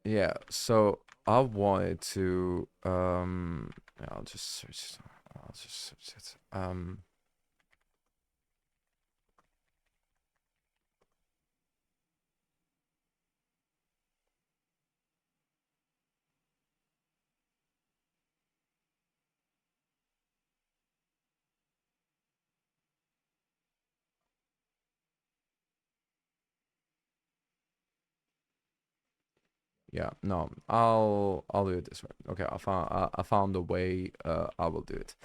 Yeah, so I wanted to I'll just search it. I'll just search it. Yeah, no, I'll do it this way. Okay, I found a way. I will do it.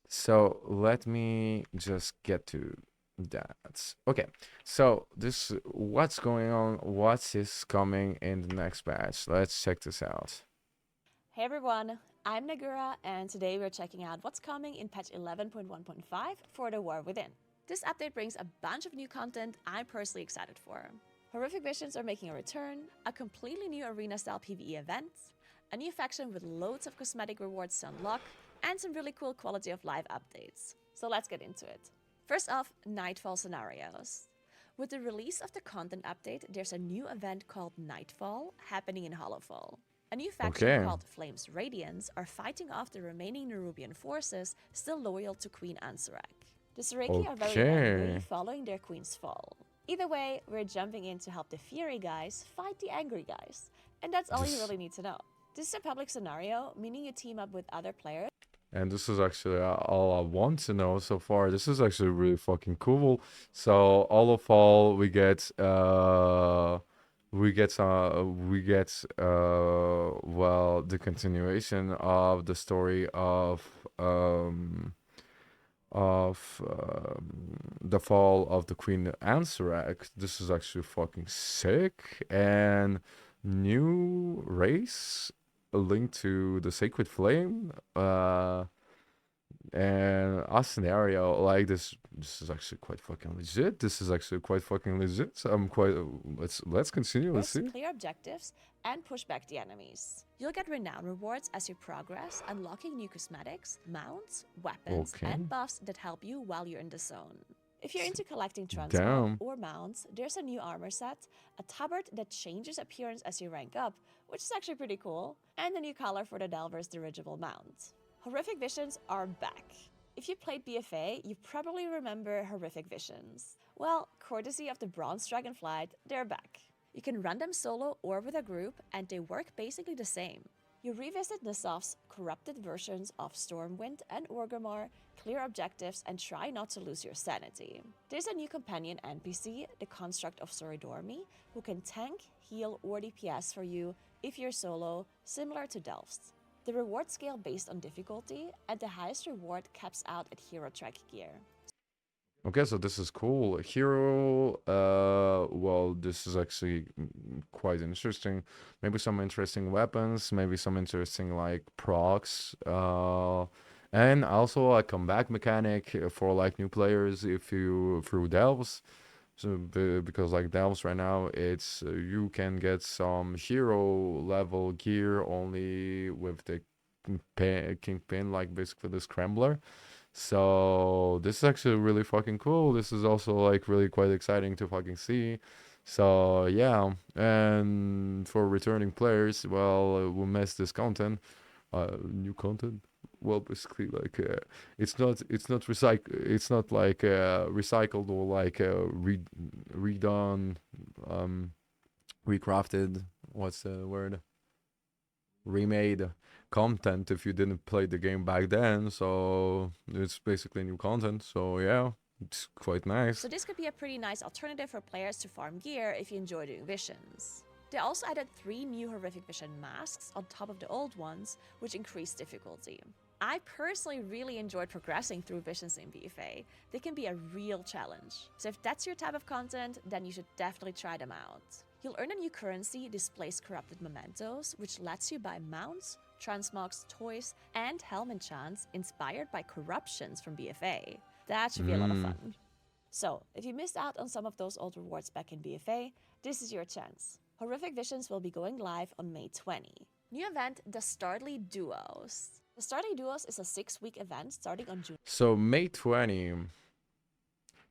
So let me just get to that. Okay, so this what's going on? What is coming in the next patch? Let's check this out. Hey everyone, I'm Naguura, and today we're checking out what's coming in patch 11.1.5 for the War Within. This update brings a bunch of new content I'm personally excited for. Horrific Visions are making a return, a completely new arena-style PvE event, a new faction with loads of cosmetic rewards to unlock, and some really cool quality of life updates. So let's get into it. First off, Nightfall scenarios. With the release of the content update, there's a new event called Nightfall happening in Hollowfall. A new faction Okay, called Flames Radiance are fighting off the remaining Nerubian forces still loyal to Queen Ansarak. The Sereki are very angry okay. following their queen's fall. Either way, we're jumping in to help the Fury guys fight the angry guys. And that's all you This really need to know. This is a public scenario, meaning you team up with other players. and this is actually all I want to know so far. This is actually really fucking cool. So all of all, we get well, the continuation of the story of the fall of the Queen Ansarak. This is actually fucking sick. And new race linked to the Sacred Flame. And a scenario like this is actually quite fucking legit. This is actually quite fucking legit. So I'm quite let's continue. Let's see. Clear objectives, and push back the enemies. You'll get renown rewards as you progress, unlocking new cosmetics, mounts, weapons, Okay. and buffs that help you while you're in the zone. If you're into collecting transmog Damn. or mounts, there's a new armor set, a tabard that changes appearance as you rank up, which is actually pretty cool, and a new color for the Delver's dirigible mount. Horrific Visions are back. If you played BFA, you probably remember Horrific Visions. Well, courtesy of the Bronze Dragonflight, they're back. You can run them solo or with a group, and they work basically the same. You revisit Nisov's corrupted versions of Stormwind and Orgrimmar, clear objectives, and try not to lose your sanity. There's a new companion NPC, the Construct of Soridormi, who can tank, heal, or DPS for you if you're solo, similar to Delph's. The reward scale based on difficulty, and the highest reward caps out at hero track gear. Okay, so this is cool. Hero, well, this is actually quite interesting. Maybe some interesting weapons, maybe some interesting like procs, and also a comeback mechanic for like new players if you through delves. So because like delves right now, it's you can get some hero level gear only with the kingpin, like basically the scrambler. So this is actually really fucking cool. This is also like really quite exciting to fucking see. So yeah, and for returning players, well, we miss this content, new content. Well, basically, like it's not like recycled or like redone, um, recrafted. What's the word? Remade content if you didn't play the game back then. So it's basically new content. So yeah, it's quite So nice. this could be a pretty nice alternative for players to farm gear if you enjoy doing visions. They also added 3 new Horrific Vision masks on top of the old ones, which increased difficulty. I personally really enjoyed progressing through visions in BFA. They can be a real challenge. So if that's your type of content, then you should definitely try them out. You'll earn a new currency, Displace Corrupted Mementos, which lets you buy mounts, transmogs, toys, and helm enchants inspired by corruptions from BFA. That should be a lot of Mm. fun. So, if you missed out on some of those old rewards back in BFA, this is your chance. Horrific Visions will be going live on May 20. New event, the Starly Duos. The Starly Duos is a 6-week event starting on June. So May 20,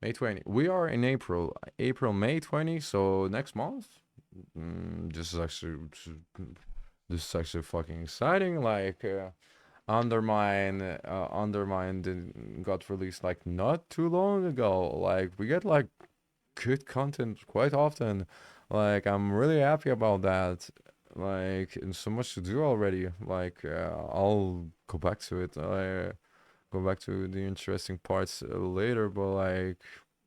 May 20. We are in April, May 20. So next month. This is actually fucking exciting. Like Undermine got released like not too long ago. Like we get like good content quite often. Like I'm really happy about that. Like and so much to do already. Like I'll go back to it. I go back to the interesting parts later. But like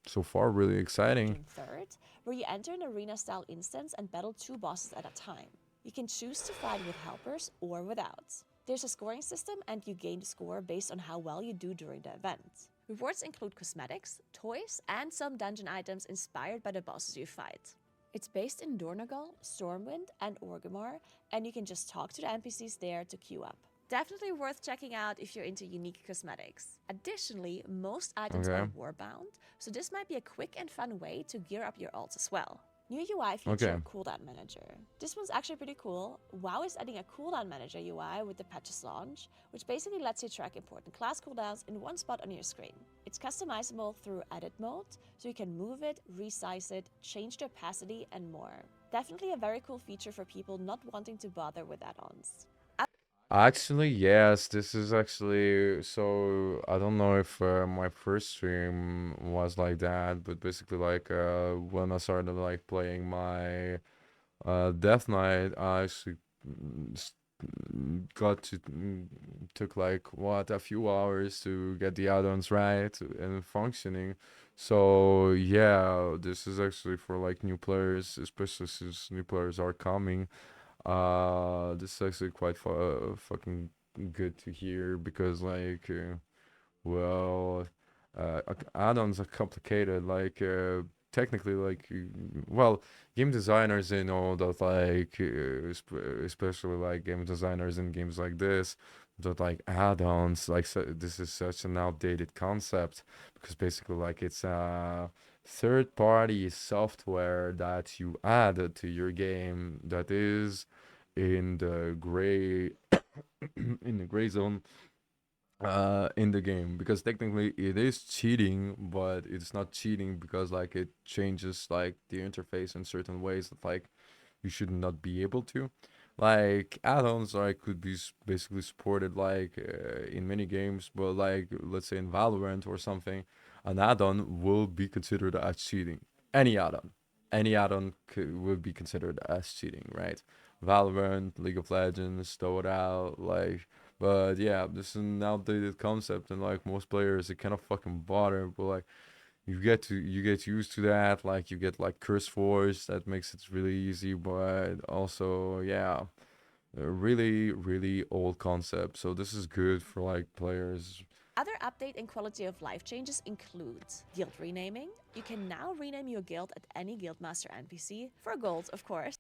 so far, really exciting. June 3rd, where you enter an arena style instance and battle 2 bosses at a time. You can choose to fight with helpers or without. There's a scoring system, and you gain score based on how well you do during the event. Rewards include cosmetics, toys, and some dungeon items inspired by the bosses you fight. It's based in Dornogal, Stormwind, and Orgrimmar, and you can just talk to the NPCs there to queue up. Definitely worth checking out if you're into unique cosmetics. Additionally, most items Okay. are warbound, so this might be a quick and fun way to gear up your ults as well. New UI Okay. feature Cooldown Manager. This one's actually pretty cool. WoW is adding a Cooldown Manager UI with the patches launch, which basically lets you track important class cooldowns in one spot on your screen. It's customizable through edit mode, so you can move it, resize it, change the opacity, and more. Definitely a very cool feature for people not wanting to bother with add-ons. Actually, yes, this is actually so I don't know if my first stream was like that, but basically like when I started like playing my Death Knight, I actually got to took like what a few hours to get the add-ons right and functioning. So yeah, this is actually for like new players, especially since new players are coming. This is actually quite fucking good to hear because like well, add-ons are complicated. Like technically, like well, game designers they know that like especially like game designers in games like this that like add-ons like this is such an outdated concept because basically like it's a third-party software that you add to your game that is in the gray in the gray zone in the game because technically it is cheating but it's not cheating because like it changes like the interface in certain ways that like you should not be able to like add-ons like could be basically supported like in many games but like let's say in Valorant or something an add-on will be considered as cheating any add-on would be considered as cheating, right? Valorant, League of Legends, throw it out like but yeah, this is an outdated concept, and like most players, they cannot fucking bother. But like you get used to that. Like you get like curse force that makes it really easy. But also, yeah, a really old concept. So this is good for like players. Other update and quality of life changes include guild renaming. You can now rename your guild at any guildmaster NPC for gold, of course.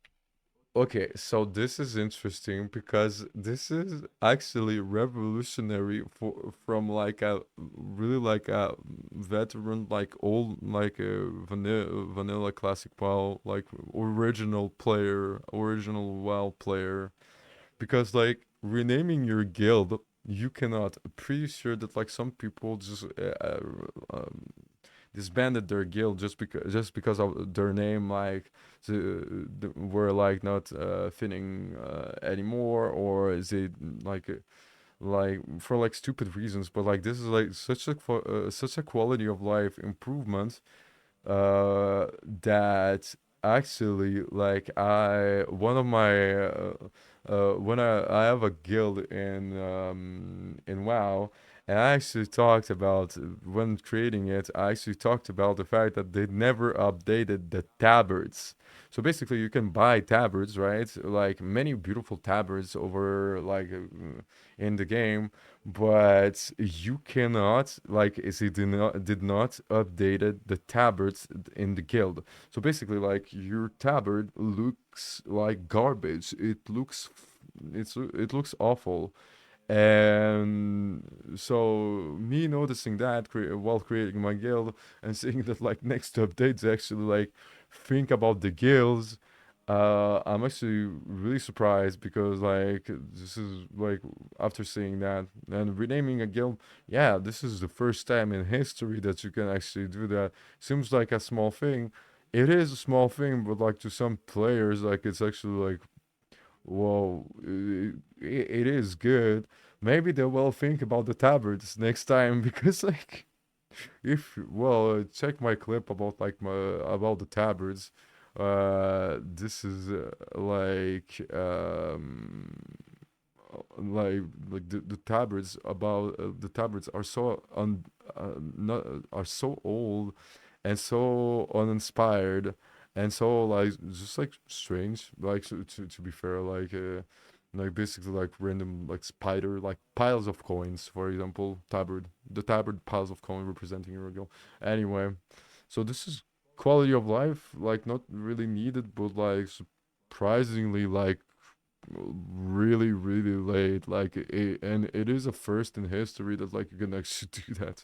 Okay, so this is interesting because this is actually revolutionary for from like a really like a veteran like old like a vanilla classic WoW like original WoW player because like renaming your guild you cannot. Pretty sure that like some people just disbanded their guild just because of their name like were like not fitting anymore or is it like like for like stupid reasons but like this is like such a quality of life improvement that actually like I one of my when I have a guild in WoW and I actually talked about when creating it I actually talked about the fact that they never updated the tabards. So basically you can buy tabards, right? Like many beautiful tabards over like in the game but you cannot like is it did not updated the tabards in the guild. So basically like your tabard looks like garbage. It looks awful. And so me noticing that while creating my guild and seeing that like next updates actually like think about the guilds, I'm actually really surprised because like this is like after seeing that and renaming a guild, yeah, this is the first time in history that you can actually do that. Seems like a small thing. it is a small thing, but like to some players, like it's actually like, well, it is good. Maybe they will think about the tabards next time because like if well, check my clip about like my about the tabards. This is like the tabards about the tabards are so not are so old and so uninspired and so like just like strange like to be fair like basically like random like spider like piles of coins, for example, tabard, the tabard piles of coin representing your skill. Anyway, so this is quality of life, like not really needed, but like surprisingly like really really late, like and it is a first in history that like you can actually do that.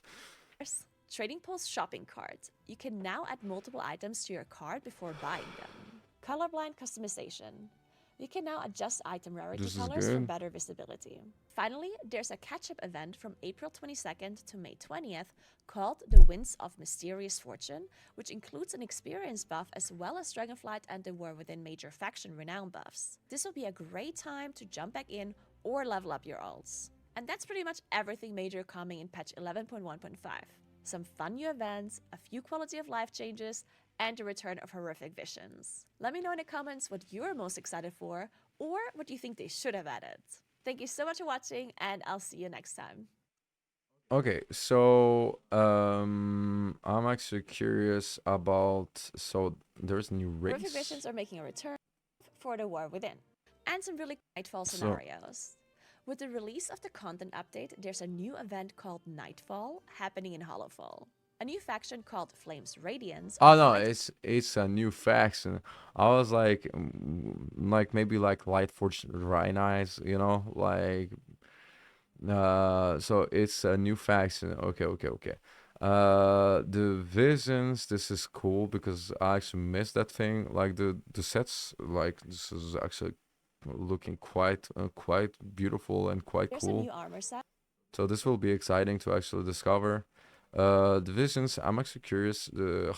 Trading Post shopping cart. You can now add multiple items to your cart before buying them. Colorblind customization. You can now adjust item rarity This is colors for good. better visibility. Finally, there's a catch-up event from April 22nd to May 20th called The Winds of Mysterious Fortune, which includes an experience buff as well as Dragonflight and the War Within Major Faction Renown buffs. This will be a great time to jump back in or level up your alts. And that's pretty much everything major coming in patch 11.1.5. Some fun new events, a few quality of life changes, and the return of horrific visions. Let me know in the comments what you're most excited for, or what you think they should have added. Thank you so much for watching, and I'll see you next time. Okay, so I'm actually curious about, so there's a new Horrific race. visions are making a return for the War Within, and some really Nightfall So scenarios. With the release of the content update, there's a new event called Nightfall happening in Hollowfall. A new faction called Flames Radiance oh are no, fighting. it's a new faction. I was like maybe like Light Forge Rhinites, you know, like so it's a new faction. Okay, okay, okay. The visions, this is cool because I actually missed that thing. Like the sets, like this is actually looking quite beautiful and quite There's a cool. new armor set. So this will be exciting to actually discover. The visions, I'm actually curious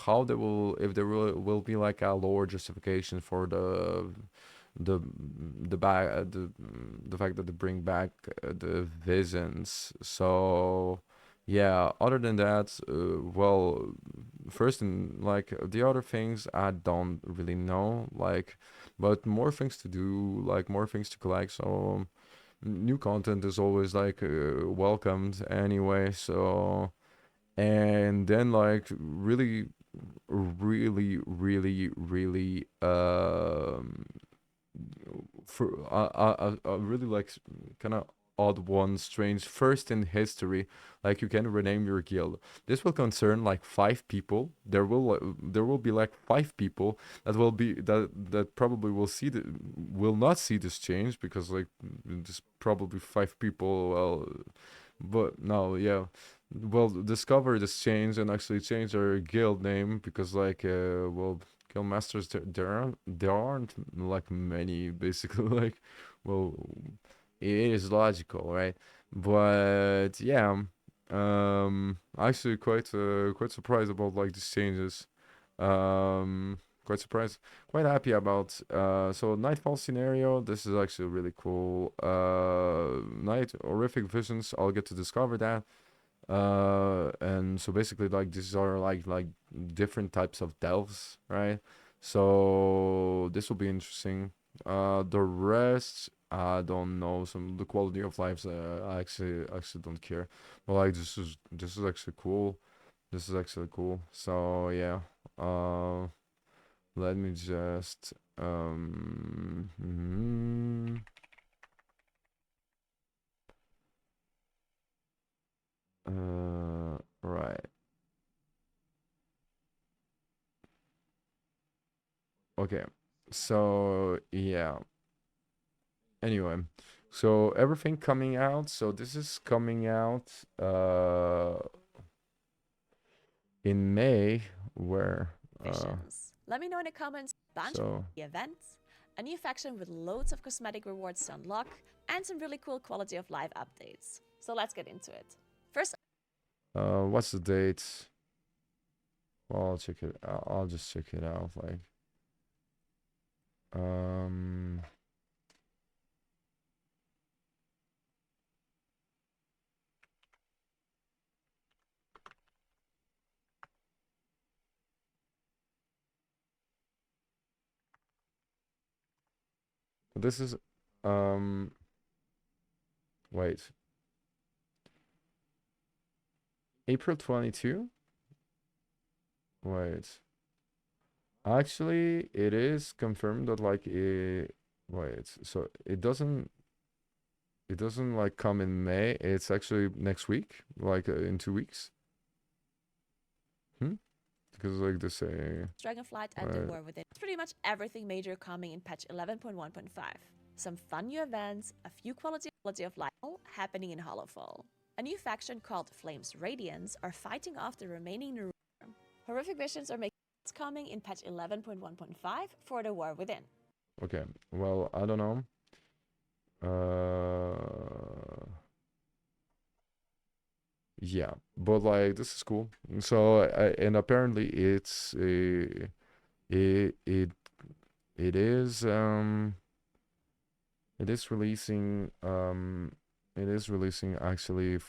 how they will, if there will be like a lore justification for the the back the fact that they bring back the visions. So yeah, other than that, well, first and like the other things I don't really know, like, but more things to do, like more things to collect. So new content is always like welcomed anyway. So and then like really for a really like kind of odd one, strange first in history, like you can rename your guild. This will concern like 5 people. There will be like 5 people that will be that probably will not see this change because like there's probably 5 people, well, but no, yeah, well, discover this change and actually change their guild name because like well, guild masters, there aren't like many basically like, well, it is logical, right? But yeah, actually quite surprised about like these changes. Quite surprised, quite happy about. So Nightfall scenario, this is actually really cool. Night horrific visions, I'll get to discover that. And so basically like these are like different types of delves, right? So this will be interesting. The rest I don't know. Some the quality of lives, I actually don't care. But like this is actually cool. This is actually cool. So yeah. Let me just right. Okay. So yeah. Anyway, so everything coming out. So this is coming out in May, where Visions. Let me know in the comments a bunch of so the events, a new faction with loads of cosmetic rewards to unlock, and some really cool quality of life updates. So let's get into it. First, what's the date? Well, I'll check it. I'll just check it out. Like, um, this is, um, wait, April 22? Wait, actually, it is confirmed that like wait, so it doesn't like come in May. It's actually next week, like in 2 weeks. Hmm? Because like they say, Dragonflight and the right. War Within. It's pretty much everything major coming in patch 11.1.5. Some fun new events, a few quality of life all happening in Hollowfall. A new faction called Flames Radiance are fighting off the remaining Naguura. Horrific visions are making coming in patch 11.1.5 for the War Within. Okay, well, I don't know. Uh, yeah, but like this is cool. So, and apparently it's it it it is it is releasing actually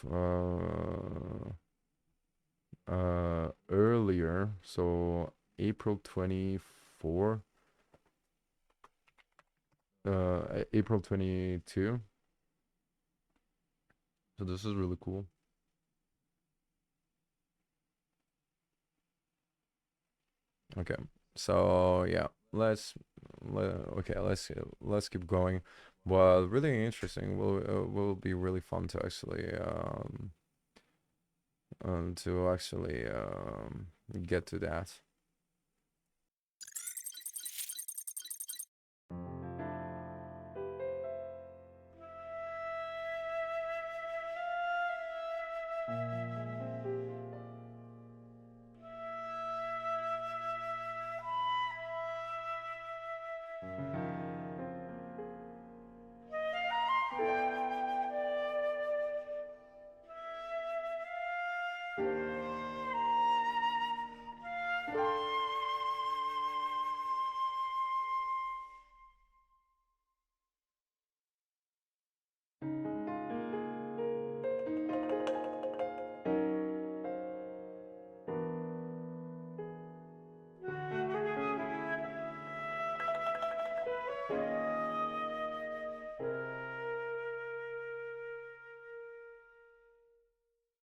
earlier, so April 24, April 22. So this is really cool. Okay. So yeah, okay, let's keep going. Well, really interesting. Will be really fun to actually get to that.